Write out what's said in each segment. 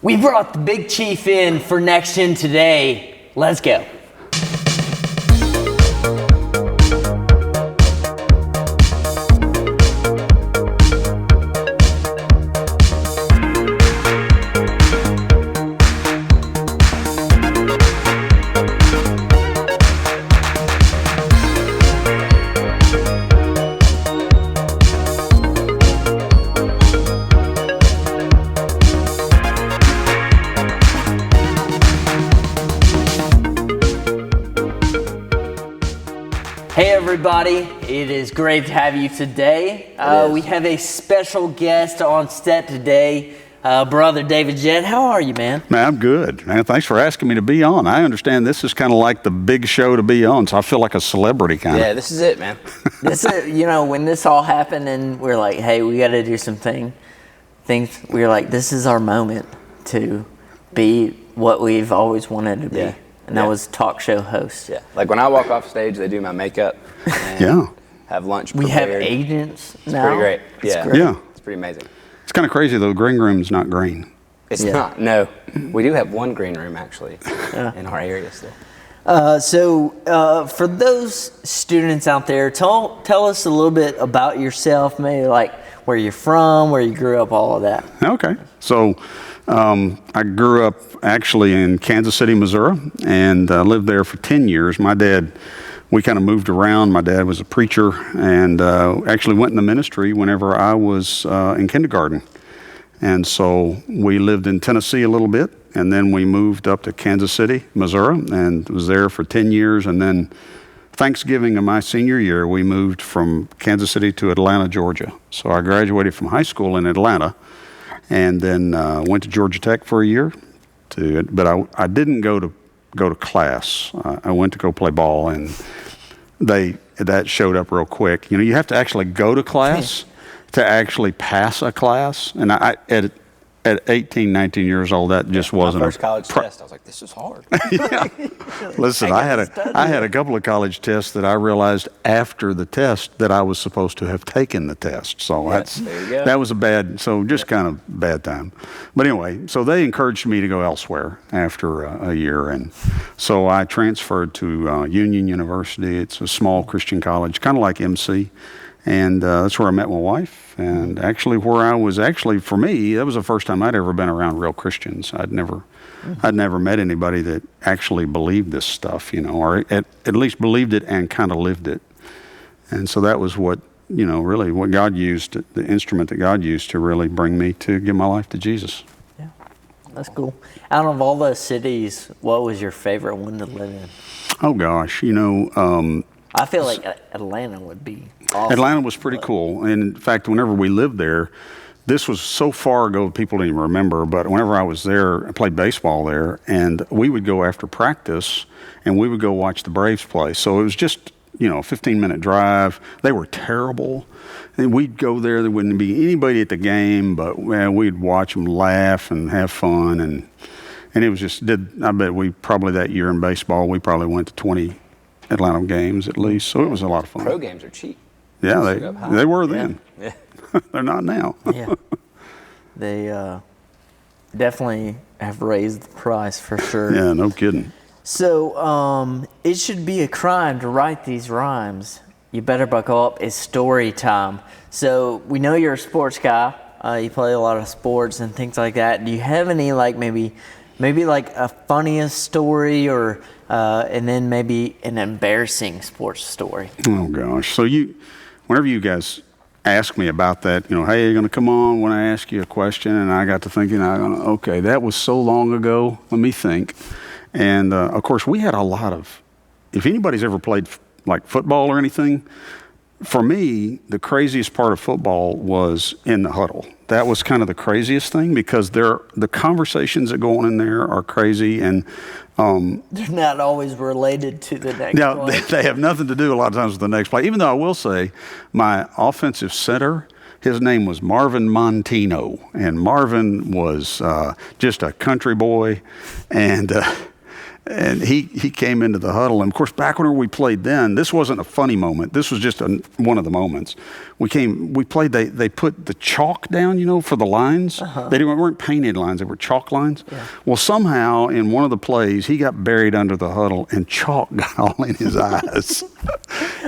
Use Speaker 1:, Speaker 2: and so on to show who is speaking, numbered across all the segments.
Speaker 1: We brought the Big Chief in for NextGen today. Let's go. Hey everybody, it is great to have you today. We have a special guest on set today, Brother David Jett. How are you, man?
Speaker 2: Man, I'm good. Man, thanks for asking me to be on. I understand this is kind of like the big show to be on, so I feel like a celebrity kind of.
Speaker 3: Yeah, this is it, man.
Speaker 1: This is, when this all happened and we're like, hey, we got to do some things, we were like, this is our moment to be what we've always wanted to be.
Speaker 3: Yeah.
Speaker 1: And that was talk show host.
Speaker 3: Yeah, like when I walk off stage, they do my makeup and have lunch prepared.
Speaker 1: We have agents now.
Speaker 3: Pretty great.
Speaker 1: It's great.
Speaker 2: Yeah.
Speaker 3: It's pretty amazing.
Speaker 2: It's kind of crazy though. Green room's not green.
Speaker 3: It's not. No, we do have one green room actually in our area still.
Speaker 1: So for those students out there, tell us a little bit about yourself, maybe like where you're from, where you grew up, all of that.
Speaker 2: Okay. So I grew up actually in Kansas City, Missouri, and lived there for 10 years. My dad, we kind of moved around. My dad was a preacher and actually went in the ministry whenever I was in kindergarten. And so we lived in Tennessee a little bit, and then we moved up to Kansas City, Missouri, and was there for 10 years. And then Thanksgiving of my senior year, we moved from Kansas City to Atlanta, Georgia. So I graduated from high school in Atlanta, and then went to Georgia Tech for a year. But I didn't go to class. I went to go play ball, and that showed up real quick. You have to actually go to class to actually pass a class. And at 18, 19 years old, that just wasn't
Speaker 3: my first college test. I was like, this is hard.
Speaker 2: Yeah. Listen, I had a couple of college tests that I realized after the test that I was supposed to have taken the test. So that was just kind of bad time. But anyway, so they encouraged me to go elsewhere after a year. And so I transferred to Union University. It's a small Christian college, kind of like MC. And that's where I met my wife, and actually for me, that was the first time I'd ever been around real Christians. I'd never met anybody that actually believed this stuff, or at least believed it and kind of lived it. And so that was what God used, the instrument that God used to really bring me to give my life to Jesus.
Speaker 1: Yeah, that's cool. Out of all those cities, what was your favorite one to live in?
Speaker 2: Oh gosh,
Speaker 1: I feel like Atlanta would be awesome.
Speaker 2: Atlanta was pretty cool. And in fact, whenever we lived there, this was so far ago people didn't even remember, but whenever I was there, I played baseball there, and we would go after practice, and we would go watch the Braves play. So it was just, a 15-minute drive. They were terrible. And we'd go there. There wouldn't be anybody at the game, but we'd watch them laugh and have fun. And it was just, I bet we probably that year in baseball, we probably went to 20 Atlanta games at least, so it was a lot of fun.
Speaker 3: Pro games are cheap.
Speaker 2: Yeah, they were then.
Speaker 3: Yeah.
Speaker 2: They're not now.
Speaker 1: Yeah, they definitely have raised the price for sure.
Speaker 2: Yeah, no kidding.
Speaker 1: So it should be a crime to write these rhymes. You better buckle up. It's story time. So we know you're a sports guy. You play a lot of sports and things like that. Do you have any maybe like a funniest story or and then maybe an embarrassing sports story?
Speaker 2: Oh gosh. So whenever you guys ask me about that, hey, you're going to come on when I ask you a question, and I got to thinking, okay, that was so long ago. Let me think. And of course, we had a lot of. If anybody's ever played like football or anything, for me, the craziest part of football was in the huddle. That was kind of the craziest thing because the conversations that go on in there are crazy, and
Speaker 1: they're not always related to the next play.
Speaker 2: They have nothing to do a lot of times with the next play. Even though I will say, my offensive center, his name was Marvin Montino, and Marvin was just a country boy, and And he came into the huddle. And of course, back when we played then, this wasn't a funny moment. This was just one of the moments. We played, they put the chalk down, for the lines. They weren't painted lines, they were chalk lines.
Speaker 1: Yeah.
Speaker 2: Well, somehow in one of the plays, he got buried under the huddle and chalk got all in his eyes.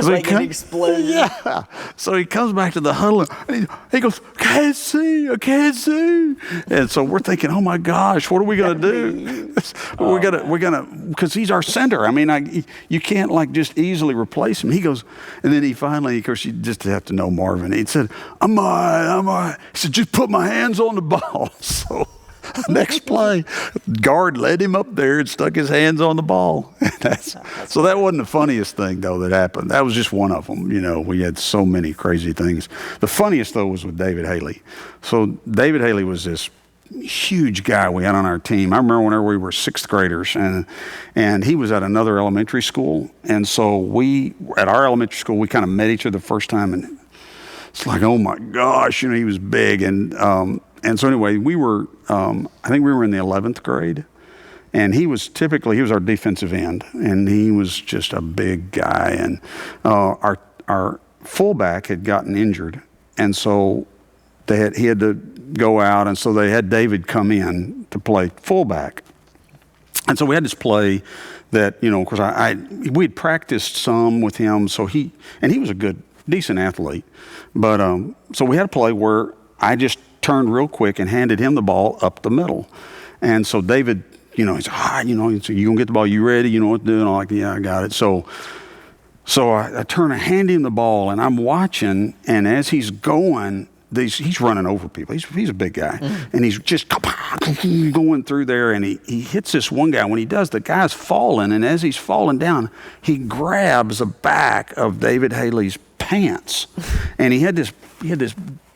Speaker 1: Like an explosion.
Speaker 2: Yeah. So he comes back to the huddle and he goes, I can't see. And so we're thinking, oh my gosh, what are we going to do? We're going to, because he's our center. I mean, you can't like just easily replace him. He goes, and then he finally, of course, you just have to know Marvin. He said, I'm all right. He said, just put my hands on the ball. So next play, guard led him up there and stuck his hands on the ball. So that wasn't the funniest thing, though, that happened. That was just one of them. We had so many crazy things. The funniest, though, was with David Haley. So David Haley was this huge guy we had on our team. I remember whenever we were sixth graders, and he was at another elementary school. And so at our elementary school, we kind of met each other the first time, and it's like, oh my gosh, he was big. And so anyway, I think we were in the 11th grade, and he was our defensive end, and he was just a big guy. And our fullback had gotten injured, and so he had to go out, and so they had David come in to play fullback. And so we had this play that, of course, we'd practiced some with him, and he was a decent athlete. But so we had a play where I just turned real quick and handed him the ball up the middle. And so David, he's you going to get the ball, you ready? You know what to do? And I'm like, yeah, I got it. So I turn and hand him the ball, and I'm watching, and as he's going, he's running over people. He's a big guy, and he's just going through there, and he hits this one guy. When he does, the guy's falling, and as he's falling down, he grabs the back of David Haley's pants, and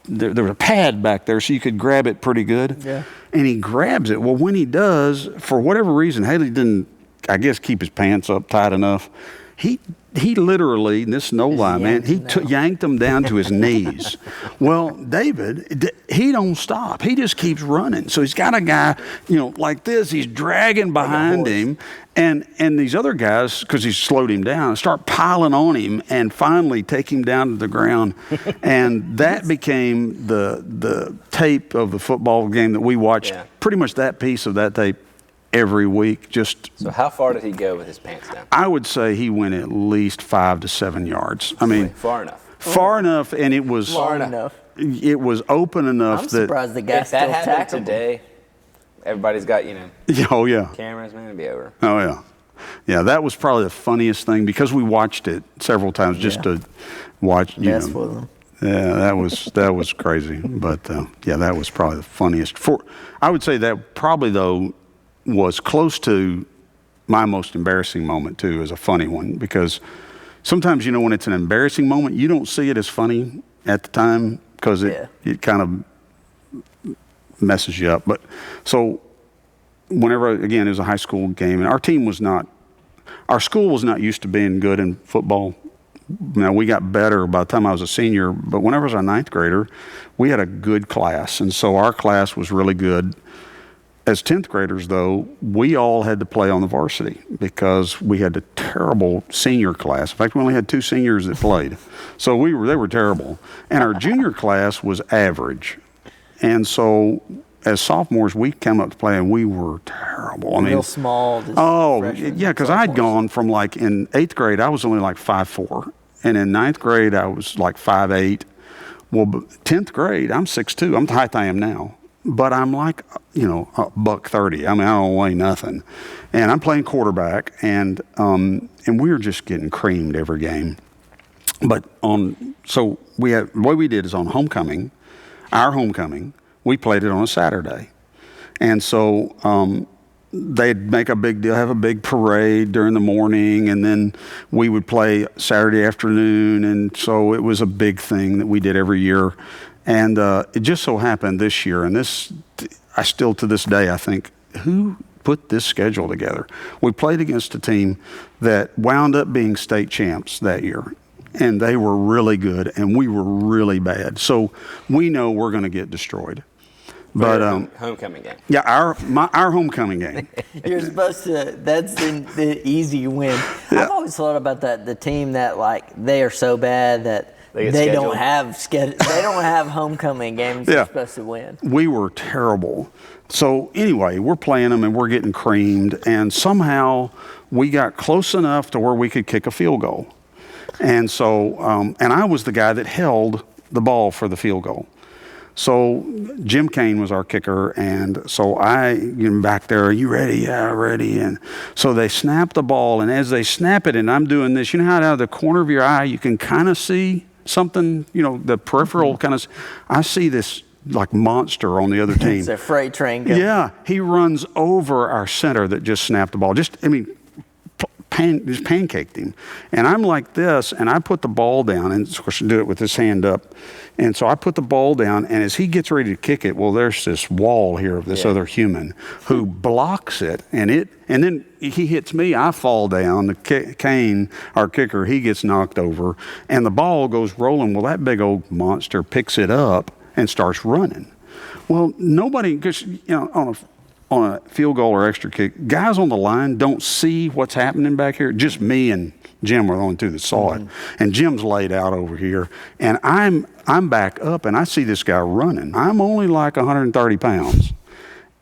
Speaker 2: there was a pad back there, so you could grab it pretty good.
Speaker 1: Yeah.
Speaker 2: And he grabs it. Well, when he does, for whatever reason, Haley didn't, I guess, keep his pants up tight enough. He literally, and this is no lie, man, he yanked him down to his knees. Well, David, he don't stop. He just keeps running. So he's got a guy, like this. He's dragging behind him. And these other guys, because he's slowed him down, start piling on him and finally take him down to the ground. And that became the tape of the football game that we watched, pretty much that piece of that tape every week.
Speaker 3: So how far did he go with his pants down?
Speaker 2: I would say he went at least 5 to 7 yards. I mean,
Speaker 3: far enough.
Speaker 2: Far enough, and it was
Speaker 1: Long enough.
Speaker 2: It was open enough
Speaker 1: I'm surprised the guy
Speaker 3: If
Speaker 1: still
Speaker 3: that happened
Speaker 1: tackled him.
Speaker 3: today, everybody's got,
Speaker 2: Oh yeah.
Speaker 3: cameras, man, it'd be over.
Speaker 2: Oh yeah. Yeah, that was probably the funniest thing because we watched it several times just to watch.
Speaker 1: Mess with him.
Speaker 2: Yeah, that was crazy. But that was probably the funniest. I would say that probably though was close to my most embarrassing moment too, as a funny one, because sometimes when it's an embarrassing moment, you don't see it as funny at the time because it kind of messes you up. But so whenever, again, it was a high school game, and our school was not used to being good in football. Now, we got better by the time I was a senior, but whenever I was a ninth grader, we had a good class, and so our class was really good. As 10th graders, though, we all had to play on the varsity because we had a terrible senior class. In fact, we only had 2 seniors that played. So they were terrible. And our junior class was average. And so as sophomores, we came up to play, and we were terrible. I mean,
Speaker 1: real small.
Speaker 2: Yeah, because I'd gone from in 8th grade, I was only 5'4". And in 9th grade, I was 5'8". Well, 10th grade, I'm 6'2". I'm the height I am now. But I'm $130. I mean, I don't weigh nothing. And I'm playing quarterback, and we were just getting creamed every game. But the way we did is on homecoming, our homecoming, we played it on a Saturday. And so they'd make a big deal, have a big parade during the morning, and then we would play Saturday afternoon. And so it was a big thing that we did every year. And it just so happened this year, and I still to this day, I think, who put this schedule together? We played against a team that wound up being state champs that year, and they were really good, and we were really bad. So we know we're going to get destroyed. But
Speaker 3: homecoming game.
Speaker 2: yeah, our homecoming game.
Speaker 1: You're supposed to. That's the easy win.
Speaker 2: Yeah.
Speaker 1: I've always thought about that. The team that like they are so bad that they don't have homecoming games.
Speaker 2: Yeah.
Speaker 1: They're supposed to win.
Speaker 2: We were terrible. So anyway, we're playing them and we're getting creamed, and somehow we got close enough to where we could kick a field goal. And so, and I was the guy that held the ball for the field goal. So Jim Kane was our kicker, and so I get him back there. Are you ready? Yeah, ready. And so they snap the ball, and as they snap it, and I'm doing this, you know how out of the corner of your eye you can kind of see something, you know, the peripheral kind of. I see this like monster on the other team.
Speaker 1: It's a freight train going.
Speaker 2: Yeah, he runs over our center that just snapped the ball. Just pancaked him. And I'm like this, and I put the ball down, and of course I do it with his hand up. And so I put the ball down, and as he gets ready to kick it, well, there's this wall here of this other human who blocks it, and then he hits me, I fall down. Kane, our kicker, he gets knocked over, and the ball goes rolling. Well, that big old monster picks it up and starts running. Well, nobody, because, you know, on a field goal or extra kick, guys on the line don't see what's happening back here. Just me and Jim were the only two that saw it. And Jim's laid out over here, and I'm back up, and I see this guy running. I'm only like 130 pounds,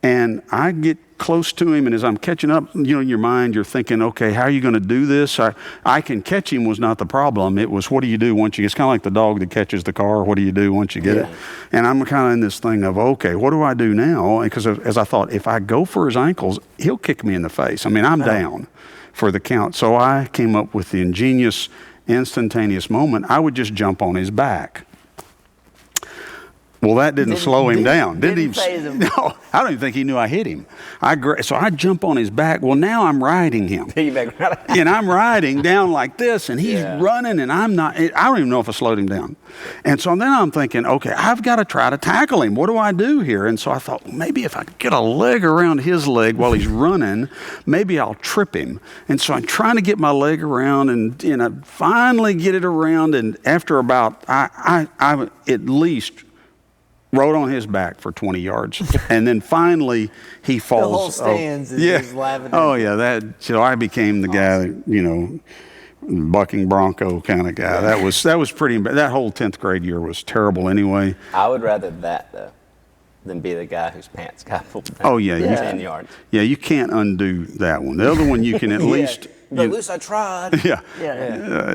Speaker 2: and I get close to him, and as I'm catching up, you know, in your mind, you're thinking, okay, how are you going to do this? I can catch him was not the problem. It was, what do you do once you, it's kind of like the dog that catches the car. What do you do once you get it? And I'm kind of in this thing of, okay, what do I do now? Because as I thought, if I go for his ankles, he'll kick me in the face. I mean, I'm down for the count. So I came up with the ingenious, instantaneous moment. I would just jump on his back. Well, that didn't slow him down. Didn't
Speaker 1: phase him.
Speaker 2: No, I don't even think he knew I hit him. So I jump on his back. Well, now I'm riding him. And I'm riding down like this, and he's running, and I'm not. I don't even know if I slowed him down. And so then I'm thinking, okay, I've got to try to tackle him. What do I do here? And so I thought, well, maybe if I get a leg around his leg while he's running, maybe I'll trip him. And so I'm trying to get my leg around, and I finally get it around. And after about, I at least rode on his back for 20 yards, and then finally he falls.
Speaker 1: The whole stands is just laughing.
Speaker 2: Oh yeah, so I became the guy that, you know, bucking bronco kind of guy. That was pretty. That whole 10th grade year was terrible anyway.
Speaker 3: I would rather that though than be the guy whose pants got pulled down.
Speaker 2: Oh yeah,
Speaker 3: 10 yards.
Speaker 2: Yeah, you can't undo that one. The other one you can at least.
Speaker 3: But at least I tried.
Speaker 2: Yeah.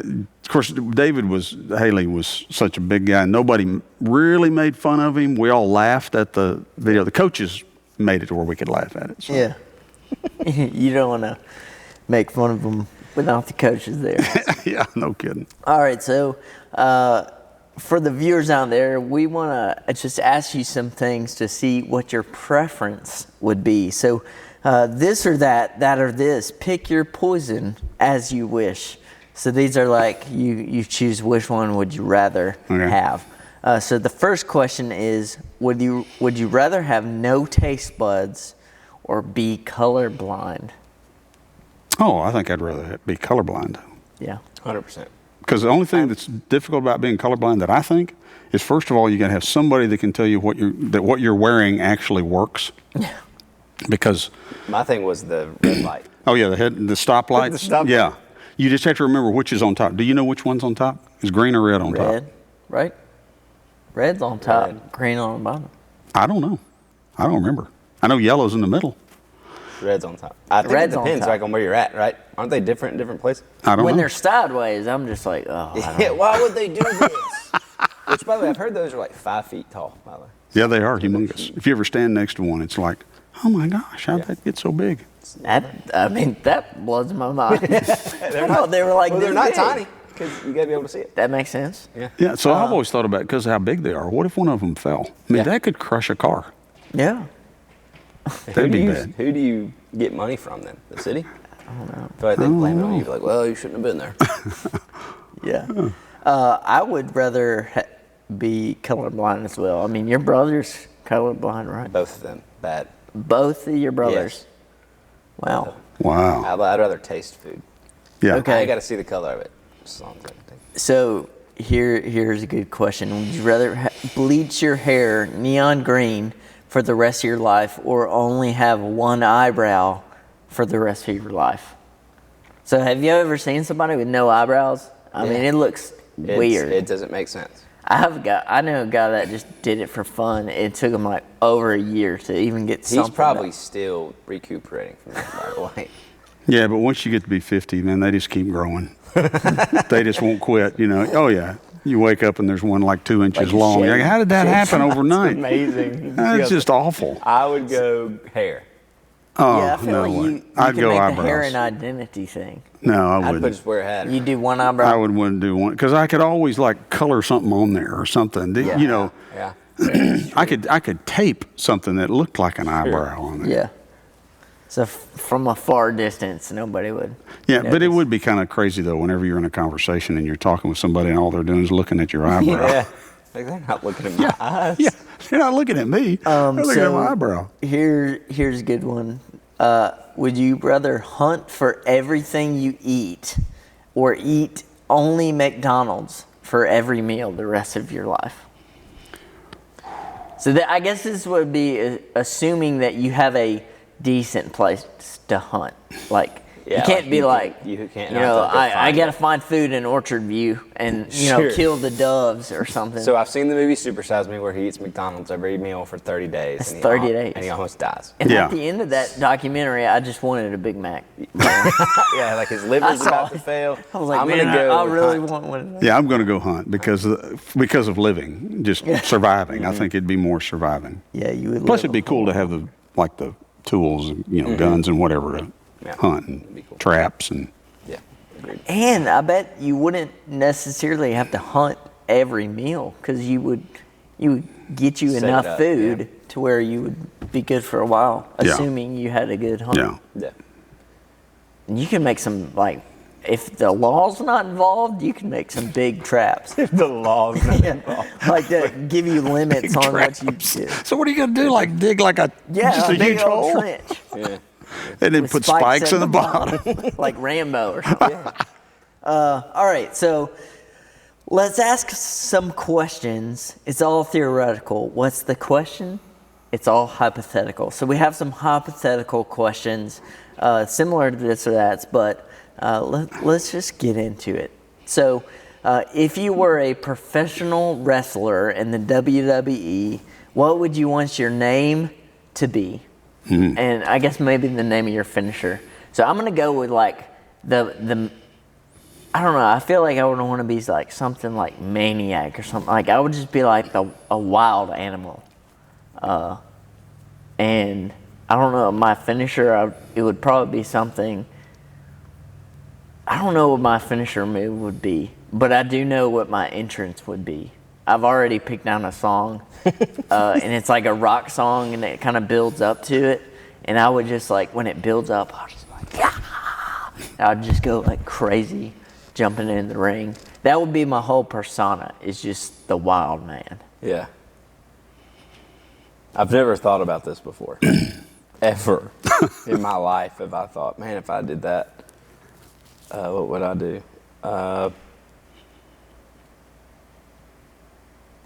Speaker 2: Of course, Haley was such a big guy. Nobody really made fun of him. We all laughed at the video. The coaches made it to where we could laugh at it. So.
Speaker 1: Yeah. You don't want to make fun of them without the coaches there.
Speaker 2: Yeah, no kidding.
Speaker 1: All right, so for the viewers out there, we want to just ask you some things to see what your preference would be. So this or that, that or this, pick your poison as you wish. So these are like, you choose which one would you rather have. So the first question is, would you rather have no taste buds or be colorblind?
Speaker 2: Oh, I think I'd rather be colorblind.
Speaker 1: Yeah.
Speaker 3: 100%.
Speaker 2: Because the only thing that's difficult about being colorblind that I think is, first of all, you got to have somebody that can tell you what you're wearing actually works.
Speaker 1: Yeah.
Speaker 2: Because
Speaker 3: my thing was the red light.
Speaker 2: Oh yeah, the stoplights.
Speaker 3: The stoplight.
Speaker 2: Yeah. You just have to remember which is on top. Do you know which one's on top? Is green or red on top?
Speaker 1: Red, right? Red's on top, green on the bottom.
Speaker 2: I don't know. I don't remember. I know yellow's in the middle.
Speaker 3: Red's on top. I think
Speaker 1: Red's
Speaker 3: it depends
Speaker 1: on top.
Speaker 3: like on where you're at, right? Aren't they different in different places?
Speaker 2: I don't
Speaker 1: When
Speaker 2: know.
Speaker 1: they're sideways, I'm just like, oh. I don't
Speaker 3: Yeah,
Speaker 1: know.
Speaker 3: why would they do this? Which, by the way, I've heard those are like 5 feet tall, by the way.
Speaker 2: Yeah, they are humongous. If you ever stand next to one, it's like, oh my gosh, how'd that get so big?
Speaker 1: That blows my mind. I thought they were like,
Speaker 3: Well, they're
Speaker 1: this
Speaker 3: not
Speaker 1: big.
Speaker 3: tiny because you got to be able to see it.
Speaker 1: That makes sense.
Speaker 2: Yeah, so I've always thought about it because of how big they are. What if one of them fell? I mean, that could crush a car.
Speaker 1: Yeah.
Speaker 2: That'd be bad.
Speaker 3: Who do you get money from then? The city?
Speaker 1: I don't know.
Speaker 3: I feel like they blame it on you. Like, well, you shouldn't have been there.
Speaker 1: Yeah. I would rather be colorblind as well. I mean, your brother's colorblind, right?
Speaker 3: Both of them bad.
Speaker 1: Both of your brothers.
Speaker 3: Yes.
Speaker 1: Wow.
Speaker 2: Wow.
Speaker 3: I'd rather taste food.
Speaker 2: Yeah.
Speaker 1: Okay.
Speaker 3: I got to see the color of it. As long as I can think.
Speaker 1: So here's a good question. Would you rather bleach your hair neon green for the rest of your life, or only have one eyebrow for the rest of your life? So have you ever seen somebody with no eyebrows? I mean, it looks weird.
Speaker 3: It doesn't make sense.
Speaker 1: I know a guy that just did it for fun. It took him like over a year to even get something.
Speaker 3: He's probably still recuperating from that, by the way.
Speaker 2: Yeah, but once you get to be 50, man, they just keep growing. They just won't quit, you know. Oh, yeah. You wake up and there's one like 2 inches long. You're like, how did that happen overnight?
Speaker 3: It's amazing.
Speaker 2: That's just awful.
Speaker 3: I would go hair.
Speaker 2: Oh,
Speaker 1: Yeah, I feel
Speaker 2: no
Speaker 1: like
Speaker 2: way.
Speaker 1: you
Speaker 2: I'd
Speaker 1: can
Speaker 2: go
Speaker 1: make
Speaker 2: eyebrows.
Speaker 1: the hair an identity thing.
Speaker 2: No, I
Speaker 3: I'd
Speaker 2: wouldn't.
Speaker 3: just wear a hat.
Speaker 1: You do one eyebrow.
Speaker 2: I wouldn't do one because I could always like color something on there or something. You know,
Speaker 3: Yeah.
Speaker 2: I could tape something that looked like an eyebrow on it.
Speaker 1: Yeah. So from a far distance, nobody would.
Speaker 2: Yeah, but it
Speaker 1: notice.
Speaker 2: would be kind of crazy though whenever you're in a conversation and you're talking with somebody and all they're doing is looking at your eyebrow.
Speaker 3: Yeah. Like, they're not looking at my eyes.
Speaker 2: Yeah, they're not looking at me. They're looking at my eyebrow.
Speaker 1: Here's a good one. Would you rather hunt for everything you eat, or eat only McDonald's for every meal the rest of your life? So I guess this would be assuming that you have a decent place to hunt. Like, you can't be like,
Speaker 3: you can't.
Speaker 1: you know, I got to find food in Orchard View and, you know, kill the doves or something.
Speaker 3: So I've seen the movie Super Size Me where he eats McDonald's every meal for 30 days.
Speaker 1: That's 30 days.
Speaker 3: And he almost dies.
Speaker 1: And at the end of that documentary, I just wanted a Big Mac.
Speaker 3: Yeah, like his liver's about to fail.
Speaker 1: I was like,
Speaker 3: I'm
Speaker 1: man,
Speaker 3: gonna go
Speaker 1: I really
Speaker 3: hunt.
Speaker 1: want one of those.
Speaker 2: Yeah, I'm going to go hunt because of living, just surviving. I think it'd be more surviving.
Speaker 1: Yeah, you would.
Speaker 2: Plus, it'd be cool to have the tools, and, you know, guns and whatever to hunt and
Speaker 3: cool.
Speaker 2: traps and.
Speaker 3: Yeah, agreed.
Speaker 1: And I bet you wouldn't necessarily have to hunt every meal because you would get you
Speaker 3: Set
Speaker 1: enough
Speaker 3: it up,
Speaker 1: food to where you would be good for a while,
Speaker 2: Yeah.
Speaker 1: assuming you had a good hunt.
Speaker 2: Yeah.
Speaker 3: Yeah.
Speaker 1: And you can make some, like, if the law's not involved, you can make some big traps.
Speaker 3: The law's not involved.
Speaker 1: Like that give you limits on what you do.
Speaker 2: So what are you going to do? Like dig like just a
Speaker 1: big
Speaker 2: huge
Speaker 1: old
Speaker 2: hole,
Speaker 1: trench.
Speaker 3: Yeah.
Speaker 2: and then
Speaker 1: With
Speaker 2: put spikes in the bottom.
Speaker 1: like Rambo or something. All right, so let's ask some questions. It's all theoretical. What's the question? It's all hypothetical. So we have some hypothetical questions similar to this or that, but let's just get into it. So if you were a professional wrestler in the WWE, what would you want your name to be? Mm-hmm. And I guess maybe the name of your finisher. So I'm going to go with like the I don't know. I feel like I would want to be like something like Maniac or something. Like I would just be like a wild animal. And I don't know, my finisher, it would probably be something. I don't know what my finisher move would be, but I do know what my entrance would be. I've already picked down a song, and it's like a rock song, and it kind of builds up to it. And I would just like, when it builds up, I'll just like, yeah! I'd just go like crazy, jumping in the ring. That would be my whole persona, is just the wild man.
Speaker 3: Yeah. I've never thought about this before. Ever in my life have I thought, man, if I did that, what would I do?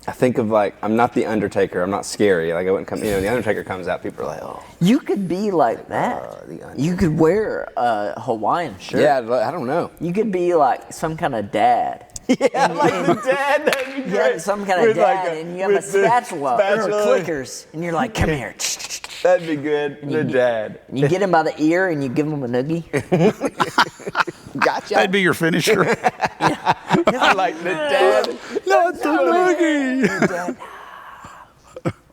Speaker 3: I think of like, I'm not the Undertaker. I'm not scary. Like I wouldn't come, the Undertaker comes out, people are like, oh.
Speaker 1: You could be like that. You could wear a Hawaiian shirt.
Speaker 3: Yeah, I don't know.
Speaker 1: You could be like some kind of dad.
Speaker 3: Yeah, like the dad, that'd be great.
Speaker 1: Yeah, some kind of
Speaker 3: With
Speaker 1: dad,
Speaker 3: like
Speaker 1: and you have a spatula or clickers, and you're like, come here.
Speaker 3: That'd be good, the dad.
Speaker 1: And you get him by the ear, and you give him a noogie.
Speaker 3: Gotcha.
Speaker 2: That'd be your finisher.
Speaker 3: I like the dad.
Speaker 2: Not the noogie.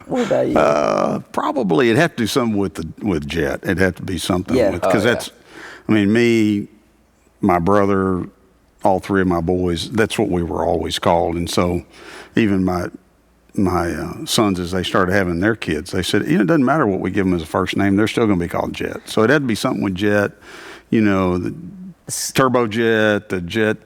Speaker 1: What about you?
Speaker 2: Probably it'd have to do something with Jet. It'd have to be something because
Speaker 3: yeah.
Speaker 2: that's, I mean, me, my brother, all three of my boys. That's what we were always called, and so even my sons, as they started having their kids, they said, it doesn't matter what we give them as a first name, they're still going to be called Jet. So it had to be something with Jet, the Turbo Jet, the Jet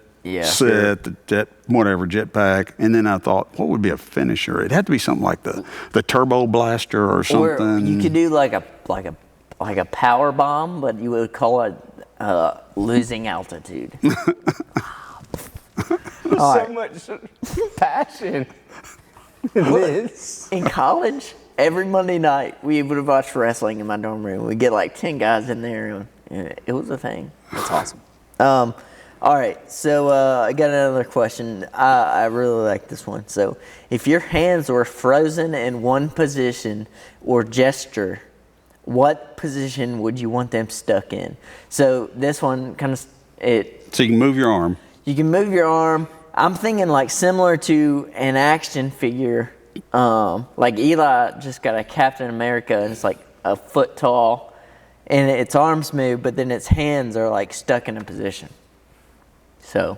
Speaker 2: Set, the Jet whatever, Jetpack. And then I thought, what would be a finisher? It had to be something like the Turbo Blaster or something.
Speaker 1: Or you could do like a power bomb, but you would call it losing altitude.
Speaker 3: So much passion in this.
Speaker 1: In college, every Monday night we would watch wrestling in my dorm room. We get like 10 guys in there, and it was a thing.
Speaker 3: That's awesome.
Speaker 1: All right, so I got another question. I really like this one. So, if your hands were frozen in one position or gesture, what position would you want them stuck in? So this one kind of
Speaker 2: So you can move your arm.
Speaker 1: You can move your arm. I'm thinking like similar to an action figure. Like Eli just got a Captain America, and it's like a foot tall, and its arms move, but then its hands are like stuck in a position. So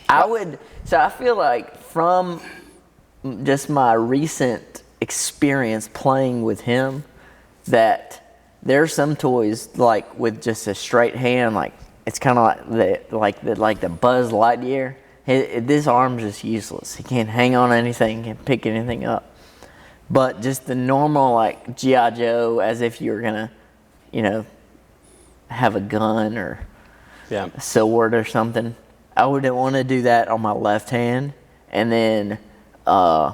Speaker 1: I feel like from just my recent experience playing with him, that there are some toys like with just a straight hand, like it's kind of like the Buzz Lightyear. This arm's just useless. He can't hang on anything, can't pick anything up. But just the normal like G.I. Joe, as if you were gonna, have a gun or a sword or something. I would want to do that on my left hand, and then a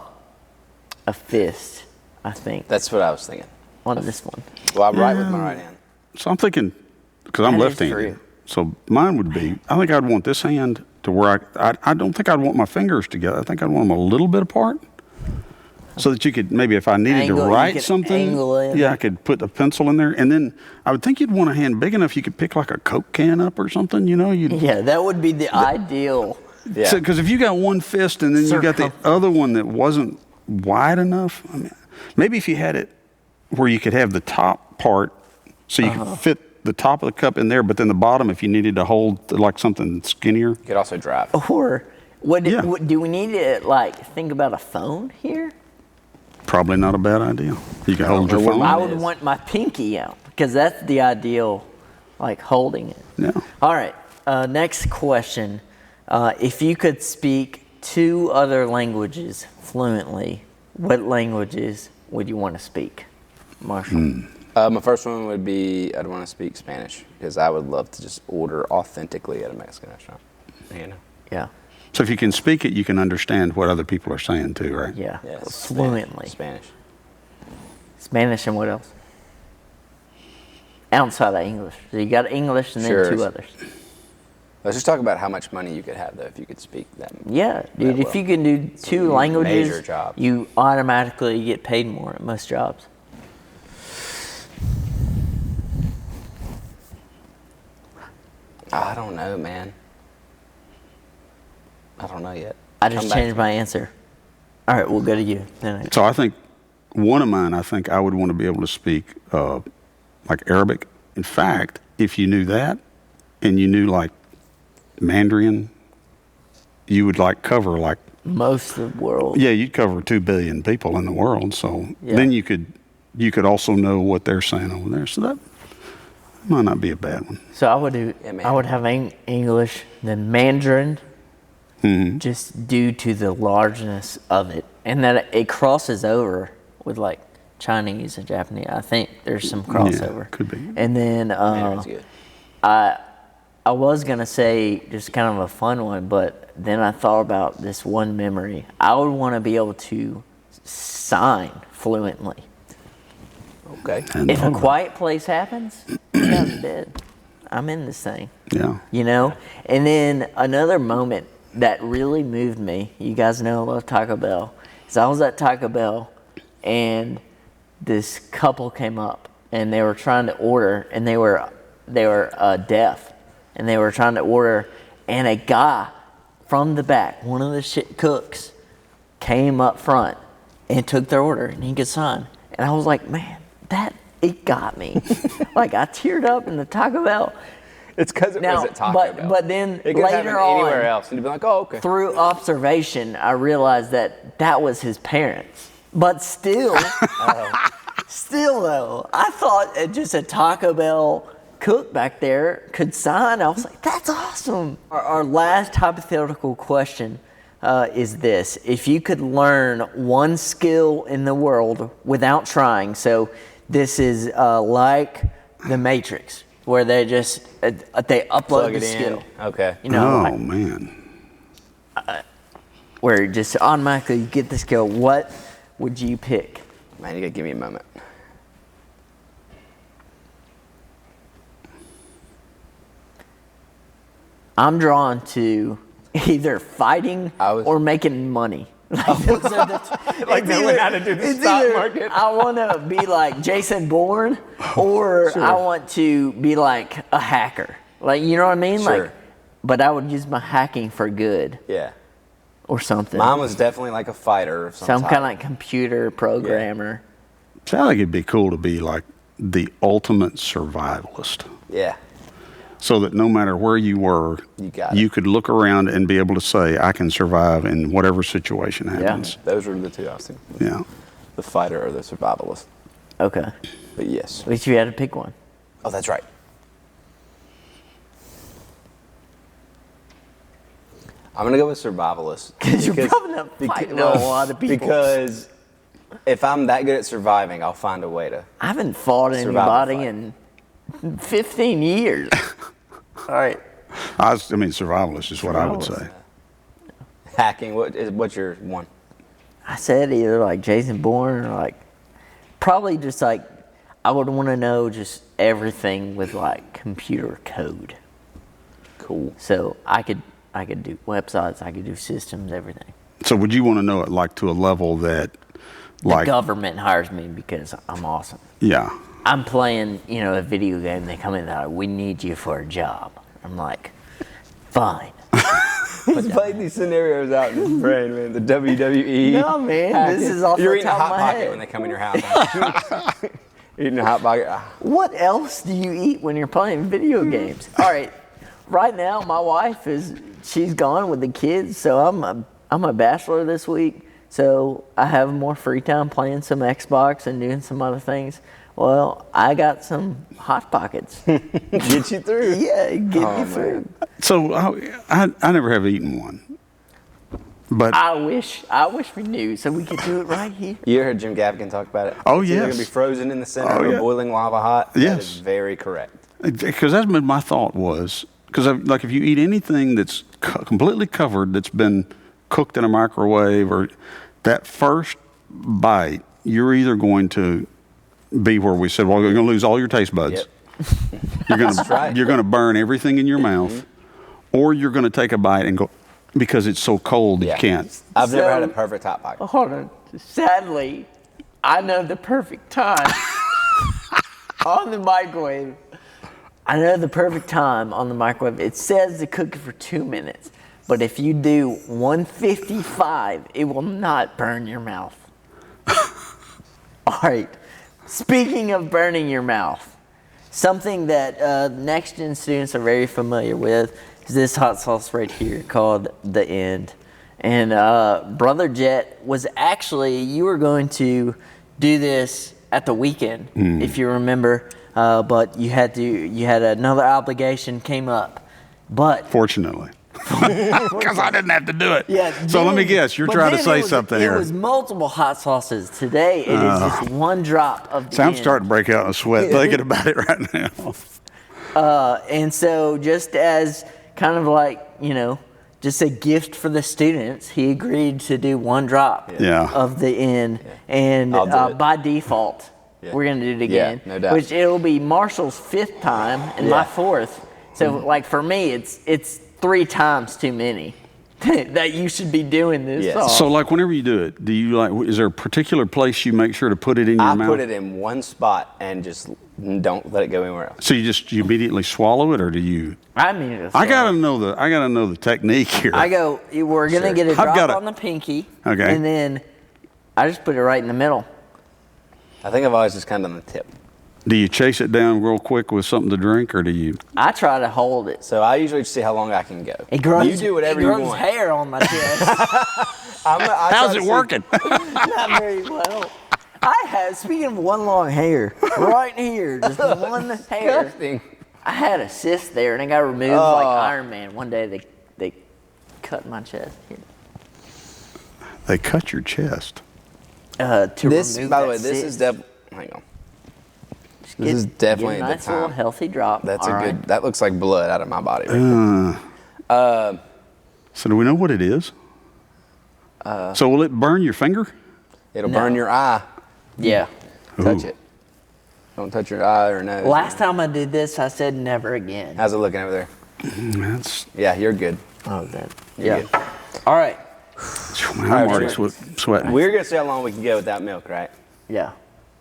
Speaker 1: fist, I think.
Speaker 3: That's what I was thinking.
Speaker 1: On this one.
Speaker 3: Well, I'm right with my right hand.
Speaker 2: So I'm thinking, because I'm
Speaker 1: That is
Speaker 2: left-handed,
Speaker 1: true.
Speaker 2: so mine would be, I think I'd want this hand to where I don't think I'd want my fingers together. I think I'd want them a little bit apart, so that you could, maybe if I needed
Speaker 1: You
Speaker 2: to write
Speaker 1: could
Speaker 2: something,
Speaker 1: angle it.
Speaker 2: I could put the pencil in there. And then I would think you'd want a hand big enough you could pick like a Coke can up or something,
Speaker 1: Yeah, that would be the ideal.
Speaker 3: Yeah.
Speaker 2: Because if you got one fist and then you got the
Speaker 1: Circumference.
Speaker 2: other one that wasn't wide enough, I mean, maybe if you had it where you could have the top part so you could fit the top of the cup in there, but then the bottom, if you needed to hold like something skinnier.
Speaker 3: You could also drive.
Speaker 1: Or
Speaker 2: Yeah.
Speaker 1: do we need to like think about a phone here?
Speaker 2: Probably not a bad idea. You could hold your
Speaker 3: or what
Speaker 2: phone.
Speaker 1: I
Speaker 3: Mine
Speaker 1: would
Speaker 3: is.
Speaker 1: want my pinky out because that's the ideal, like holding it.
Speaker 2: Yeah.
Speaker 1: All right. Next question. If you could speak 2 other languages fluently, what languages would you want to speak, Marshall?
Speaker 3: My first one would be I'd want to speak Spanish because I would love to just order authentically at a Mexican restaurant.
Speaker 1: Yeah.
Speaker 2: So if you can speak it, you can understand what other people are saying too, right?
Speaker 1: Yeah.
Speaker 3: Yes.
Speaker 1: Fluently.
Speaker 3: Spanish.
Speaker 1: Spanish and what else? Outside of English. So you got English and then
Speaker 3: Sure.
Speaker 1: 2 others.
Speaker 3: Let's just talk about how much money you could have though if you could speak that.
Speaker 1: Yeah, dude.
Speaker 3: That
Speaker 1: If
Speaker 3: well.
Speaker 1: you can do 2
Speaker 3: major
Speaker 1: languages,
Speaker 3: jobs.
Speaker 1: you automatically get paid more at most jobs.
Speaker 3: I don't know, man. I don't know yet.
Speaker 1: I just
Speaker 3: Come back
Speaker 1: changed
Speaker 3: to
Speaker 1: my
Speaker 3: me.
Speaker 1: answer. All right, we'll go to you. Then
Speaker 2: So I think one of mine, I think I would want to be able to speak like Arabic. In fact, if you knew that and you knew like Mandarin, you would like cover like,
Speaker 1: most of the world.
Speaker 2: yeah, you'd cover 2 billion people in the world. So
Speaker 1: Yeah.
Speaker 2: then you could also know what they're saying over there. So that might not be a bad one.
Speaker 1: So I would do.
Speaker 3: Yeah, man.
Speaker 1: I would have English, then Mandarin, just due to the largeness of it, and that it crosses over with like Chinese and Japanese. I think there's some crossover.
Speaker 2: could be.
Speaker 1: And then
Speaker 3: Mandarin's good.
Speaker 1: I was gonna say just kind of a fun one, but then I thought about this one memory. I would want to be able to sign fluently.
Speaker 3: Okay.
Speaker 2: And
Speaker 1: If a quiet place happens, I'm dead. I'm in this thing.
Speaker 2: yeah.
Speaker 1: And then another moment that really moved me, you guys know I love Taco Bell, is I was at Taco Bell and this couple came up and they were trying to order, and they were deaf, and they were trying to order, and a guy from the back, one of the cooks, came up front and took their order, and he could sign. And I was like, man, it got me. Like I teared up in the Taco Bell.
Speaker 3: It's because it was at Taco Bell.
Speaker 1: But then
Speaker 3: it could happen
Speaker 1: later
Speaker 3: anywhere
Speaker 1: on,
Speaker 3: else, and you'd be like, "Oh, okay."
Speaker 1: through observation, I realized that was his parents. But still, still though, I thought just a Taco Bell cook back there could sign. I was like, that's awesome. Our last hypothetical question is this. If you could learn one skill in the world without trying, so this is like the Matrix, where they just they upload
Speaker 3: Plug
Speaker 1: the
Speaker 3: it
Speaker 1: skill.
Speaker 3: in. Okay.
Speaker 2: Oh, man.
Speaker 1: Where just automatically you get the skill. What would you pick?
Speaker 3: Man, you gotta give me a moment.
Speaker 1: I'm drawn to either fighting or making money. Like, those are
Speaker 3: Like knowing how to do the
Speaker 1: it's
Speaker 3: stock
Speaker 1: either
Speaker 3: market.
Speaker 1: I want to be like Jason Bourne, or
Speaker 3: Sure.
Speaker 1: I want to be like a hacker. Like, you know what I mean?
Speaker 3: Sure.
Speaker 1: Like, but I would use my hacking for good
Speaker 3: Yeah.
Speaker 1: or something.
Speaker 3: Mine was definitely like a fighter of some
Speaker 1: Some
Speaker 3: type.
Speaker 1: kind of like computer programmer.
Speaker 2: So I think it'd be cool to be like the ultimate survivalist.
Speaker 3: Yeah.
Speaker 2: So that no matter where you were,
Speaker 3: You
Speaker 2: could look around and be able to say, I can survive in whatever situation happens.
Speaker 3: Those were the two I was thinking.
Speaker 2: Yeah.
Speaker 3: The fighter or the survivalist.
Speaker 1: Okay.
Speaker 3: But yes.
Speaker 1: At least you had to pick one.
Speaker 3: Oh, that's right. I'm gonna go with survivalist.
Speaker 1: Because you're probably not fighting a lot of people.
Speaker 3: Because if I'm that good at surviving, I'll find a way to.
Speaker 1: I haven't fought
Speaker 3: Survival
Speaker 1: anybody in 15 years. All right.
Speaker 2: I mean, survivalist is what I would say.
Speaker 3: Hacking. What's your one?
Speaker 1: I said either like Jason Bourne or like probably just like I would want to know just everything with like computer code.
Speaker 3: Cool.
Speaker 1: So I could do websites, I could do systems, everything.
Speaker 2: So would you want to know it like to a level that, like,
Speaker 1: The government hires me because I'm awesome.
Speaker 2: yeah,
Speaker 1: I'm playing, a video game. They come in and they're like, we need you for a job. I'm like, fine.
Speaker 3: He's played these scenarios out in his brain, man. The WWE.
Speaker 1: No, man, this is off
Speaker 3: You're
Speaker 1: the
Speaker 3: eating a
Speaker 1: top of
Speaker 3: hot
Speaker 1: my
Speaker 3: pocket
Speaker 1: head.
Speaker 3: when they come in your house. Eating a hot pocket.
Speaker 1: What else do you eat when you're playing video games? All right, right now my wife she's gone with the kids, so I'm a bachelor this week, so I have more free time playing some Xbox and doing some other things. Well, I got some Hot Pockets.
Speaker 3: Get you through.
Speaker 1: Yeah, get me through.
Speaker 2: So I never have eaten one, but
Speaker 1: I wish we knew so we could do it right here.
Speaker 3: You heard Jim Gaffigan talk about it?
Speaker 2: Oh,
Speaker 3: It's either
Speaker 2: yes.
Speaker 3: going to be frozen in the center
Speaker 2: Oh,
Speaker 3: or
Speaker 2: yeah.
Speaker 3: boiling lava hot. That
Speaker 2: Yes.
Speaker 3: is very correct.
Speaker 2: because that's been my thought was because like if you eat anything that's completely covered that's been cooked in a microwave or that first bite, you're either going to be where we said, well, you're going to lose all your taste buds.
Speaker 3: Yep.
Speaker 2: You're going to burn everything in your mouth, or you're going to take a bite and go because it's so cold that
Speaker 3: Yeah.
Speaker 2: you can't.
Speaker 3: I've never
Speaker 1: So-
Speaker 3: had a perfect hot pocket.
Speaker 1: Hold on. Sadly, I know the perfect time on the microwave. I know the perfect time on the microwave. It says to cook it for 2 minutes, but if you do 155, it will not burn your mouth. All right. Speaking of burning your mouth, something that NextGen students are very familiar with is this hot sauce right here called The End. And Brother Jet was actually, you were going to do this at the weekend, if you remember, but you had another obligation came up. But
Speaker 2: Fortunately. Because I didn't have to do it.
Speaker 1: yeah.
Speaker 2: So let me guess, you're
Speaker 1: but
Speaker 2: trying to
Speaker 1: then
Speaker 2: say
Speaker 1: it was,
Speaker 2: something
Speaker 1: it
Speaker 2: here.
Speaker 1: was multiple hot sauces. Today it is just one drop of The
Speaker 2: So I'm
Speaker 1: End.
Speaker 2: starting to break out in a sweat thinking about it right now.
Speaker 1: And so just as kind of like, just a gift for the students, he agreed to do one drop
Speaker 2: Yeah.
Speaker 1: of The End. And
Speaker 3: I'll do it.
Speaker 1: by default,
Speaker 3: Yeah.
Speaker 1: we're going to do it
Speaker 3: Yeah,
Speaker 1: again.
Speaker 3: no doubt.
Speaker 1: Which it'll be Marshall's 5th time and my 4th. So like for me, it's 3 times too many that you should be doing this
Speaker 3: Yes.
Speaker 1: sauce.
Speaker 2: So like whenever you do it, is there a particular place you make sure to put it in your
Speaker 3: I
Speaker 2: mouth?
Speaker 3: put it in one spot and just don't let it go anywhere else.
Speaker 2: So you immediately swallow it, or do you?
Speaker 1: I mean, it's
Speaker 2: I gotta know the technique here.
Speaker 1: we're going to
Speaker 3: Sure.
Speaker 1: get a
Speaker 2: I've
Speaker 1: drop
Speaker 2: got
Speaker 1: on the pinky.
Speaker 2: Okay.
Speaker 1: And then I just put it right in the middle.
Speaker 3: I think I've always just kind of done the tip.
Speaker 2: Do you chase it down real quick with something to drink, or do you?
Speaker 1: I try to hold it.
Speaker 3: So I usually just see how long I can go.
Speaker 1: It grows,
Speaker 3: You do whatever
Speaker 1: it
Speaker 3: you
Speaker 1: grows
Speaker 3: want.
Speaker 1: hair on my chest.
Speaker 2: How's it working?
Speaker 1: Not very well. Speaking of one long hair, right here, just one hair.
Speaker 3: Disgusting.
Speaker 1: I had a cyst there and it got removed like Iron Man. One day they cut my chest here.
Speaker 2: They cut your chest.
Speaker 1: To
Speaker 3: This,
Speaker 1: remove
Speaker 3: by the
Speaker 1: that
Speaker 3: way, this is
Speaker 1: cyst.
Speaker 3: definitely. Hang on.
Speaker 1: Just
Speaker 3: this is definitely
Speaker 1: get a
Speaker 3: the
Speaker 1: nice little
Speaker 3: time.
Speaker 1: healthy drop.
Speaker 3: That's
Speaker 1: All
Speaker 3: a
Speaker 1: right.
Speaker 3: good. That looks like blood out of my body. Right there.
Speaker 2: So do we know what it is? So will it burn your finger?
Speaker 3: It'll
Speaker 1: No.
Speaker 3: burn your eye.
Speaker 1: Yeah.
Speaker 3: Touch
Speaker 2: Ooh.
Speaker 3: it. Don't touch your eye or nose.
Speaker 1: Last time I did this, I said never again.
Speaker 3: How's it looking over there?
Speaker 2: That's.
Speaker 3: Yeah, you're good.
Speaker 1: Oh, that.
Speaker 3: You're
Speaker 1: Yeah.
Speaker 3: good.
Speaker 1: All right.
Speaker 2: I'm already sweating.
Speaker 3: We're gonna see how long we can go without milk, right?
Speaker 1: Yeah.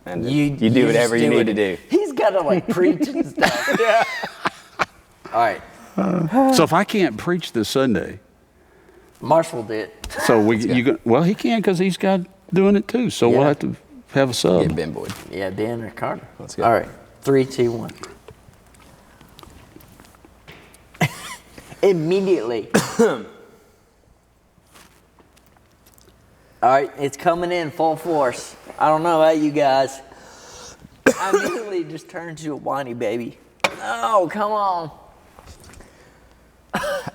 Speaker 3: And you do
Speaker 1: just
Speaker 3: whatever you need to do.
Speaker 1: He's got to like preach and stuff.
Speaker 3: Yeah.
Speaker 1: All right.
Speaker 2: So if I can't preach this Sunday,
Speaker 1: Marshall did.
Speaker 2: so well, he can because he's got doing it too. So we'll
Speaker 1: Yeah.
Speaker 2: have to have a sub.
Speaker 3: Get Ben Boyd.
Speaker 1: Yeah, Dan or Carter.
Speaker 3: Let's go.
Speaker 1: All right. 3, 2, 1. Immediately. All right, it's coming in full force. I don't know about you guys. I immediately just turned into a whiny baby. Oh, come on.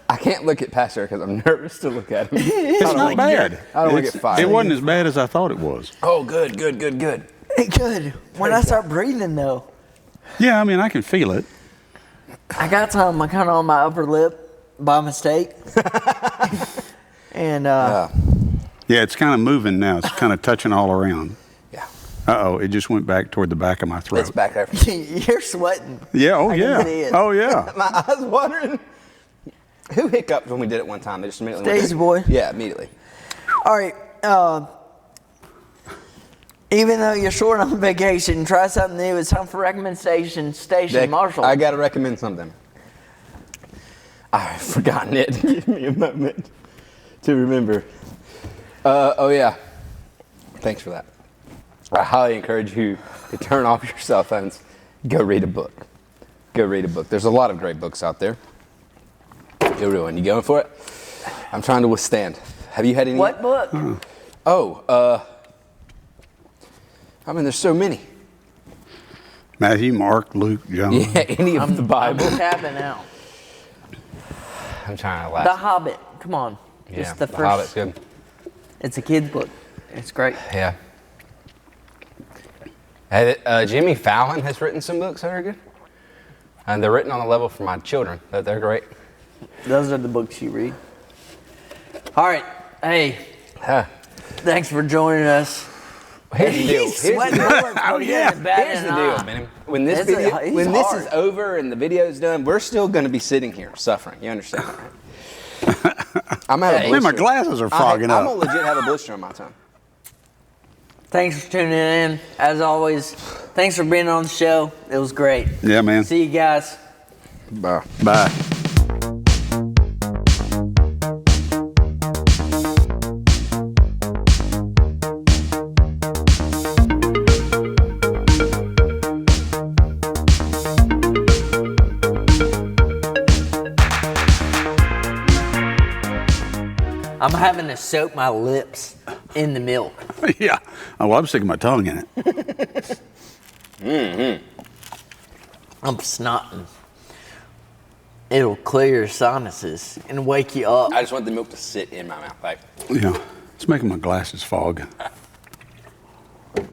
Speaker 3: I can't look at Pastor because I'm nervous to look at him.
Speaker 2: It's not bad.
Speaker 3: I don't want to get fired.
Speaker 2: It wasn't as bad as I thought it was.
Speaker 3: Oh, good.
Speaker 1: Good. When I start breathing, though,
Speaker 2: Yeah, I mean, I can feel it.
Speaker 1: I got some kind of on my upper lip by mistake. And
Speaker 2: Yeah, it's kind of moving now. It's kind of touching all around.
Speaker 3: Yeah.
Speaker 2: Uh-oh, it just went back toward the back of my throat.
Speaker 3: It's back there.
Speaker 1: you're sweating.
Speaker 2: Yeah, oh
Speaker 1: I can
Speaker 2: yeah.
Speaker 1: see it.
Speaker 2: Oh yeah.
Speaker 3: My eyes watering. Who hiccuped when we did it one time? They just immediately went,
Speaker 1: Daisy boy.
Speaker 3: Yeah, immediately.
Speaker 1: All right. Even though you're short on vacation, try something new. It's time for recommendation station,
Speaker 3: Dick,
Speaker 1: Marshall.
Speaker 3: I got to recommend something. I've forgotten it. Give me a moment to remember. Oh, yeah. Thanks for that. I highly encourage you to turn off your cell phones. Go read a book. Go read a book. There's a lot of great books out there. Go read one. You going for it? I'm trying to withstand. Have you had any?
Speaker 1: What book?
Speaker 3: Oh, I mean, there's so many.
Speaker 2: Matthew, Mark, Luke, John.
Speaker 3: Yeah, any of the Bible.
Speaker 1: I'm tapping out.
Speaker 3: I'm trying to
Speaker 1: The
Speaker 3: laugh.
Speaker 1: Hobbit. Come on.
Speaker 3: Yeah,
Speaker 1: It's the
Speaker 3: the
Speaker 1: first.
Speaker 3: Hobbit's good.
Speaker 1: It's a kid's book. It's great.
Speaker 3: Yeah. Hey, Jimmy Fallon has written some books that are good. And they're written on the level for my children. They're great.
Speaker 1: Those are the books you read. All right. Hey,
Speaker 3: Huh.
Speaker 1: thanks for joining us.
Speaker 3: Here's the deal.
Speaker 1: He's sweating more.
Speaker 2: Oh, yeah.
Speaker 3: Here's the deal, man. When this
Speaker 1: He's
Speaker 3: video, when this
Speaker 1: hard.
Speaker 3: is over and the video's done, we're still going to be sitting here suffering. You understand that, right? I'm gonna have a
Speaker 2: Man, my
Speaker 3: blister.
Speaker 2: glasses are fogging
Speaker 3: I'm
Speaker 2: up.
Speaker 3: gonna legit have a blister on my tongue.
Speaker 1: Thanks for tuning in. As always, thanks for being on the show. It was great.
Speaker 2: Yeah, man.
Speaker 1: See you guys.
Speaker 3: Bye.
Speaker 2: Bye.
Speaker 1: I'm having to soak my lips in the milk.
Speaker 2: Yeah. Oh, well, I'm sticking my tongue in it.
Speaker 1: I'm snotting. It'll clear your sinuses and wake you up.
Speaker 3: I just want the milk to sit in my mouth. Like,
Speaker 2: Yeah. It's making my glasses fog.